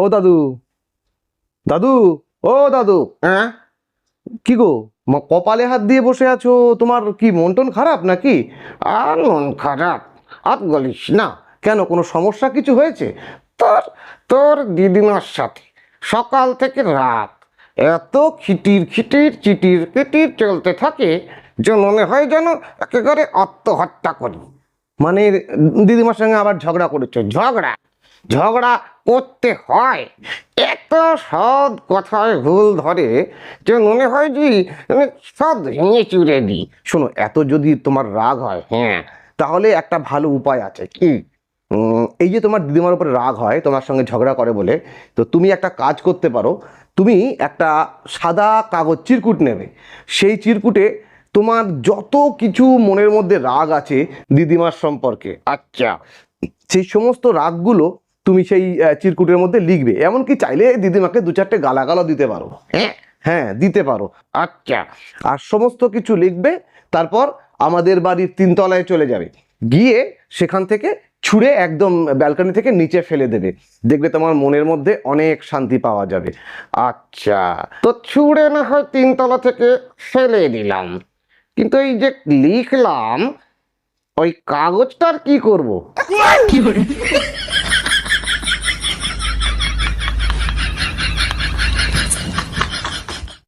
ও দাদু, দাদু, ও দাদু। হ্যাঁ? কি গো, কপালে হাত দিয়ে বসে আছো? তোমার কি মন টন খারাপ নাকি? আর মন খারাপ আর বলিস না। কেন, কোনো সমস্যা কিছু হয়েছে? তোর তোর দিদিমার সাথে সকাল থেকে রাত এত খিটির খিটির চিটির পিটির চলতে থাকে যে মনে হয় যেন একেবারে আত্মহত্যা করি। মানে দিদিমার সঙ্গে আবার ঝগড়া করেছো? ঝগড়া ঝগড়া করতে হয়। এত সৎ কথায় ভুল ধরে যে মনে হয় যে আমি সব ভেঙে চুরে দিই। শোনো, এত যদি তোমার রাগ হয়, হ্যাঁ। তাহলে একটা ভালো উপায় আছে। কি? এই যে তোমার দিদিমার উপরে রাগ হয় তোমার সঙ্গে ঝগড়া করে বলে, তো তুমি একটা কাজ করতে পারো। তুমি একটা সাদা কাগজ চিরকুট নেবে। সেই চিরকুটে তোমার যত কিছু মনের মধ্যে রাগ আছে দিদিমার সম্পর্কে, আচ্ছা। সেই সমস্ত রাগগুলো তুমি সেই চিরকুটের মধ্যে লিখবে। এমনকি চাইলে দিদিমাকে দু চারটে গালাগালও দিতে পারো। হ্যাঁ। হ্যাঁ, দিতে পারো। আচ্ছা। আর সমস্ত কিছু লিখবে। তারপর আমাদের বাড়ির 3 তলায় চলে যাবে, গিয়ে সেখান থেকে ছুঁড়ে একদম ব্যালকনি থেকে নিচে ফেলে দেবে। দেখবে তোমার মনের মধ্যে অনেক শান্তি পাওয়া যাবে। আচ্ছা, তো ছুঁড়ে না হয় 3 তলা থেকে ফেলে দিলাম, কিন্তু এই যে লিখলাম ওই কাগজটার কি করব?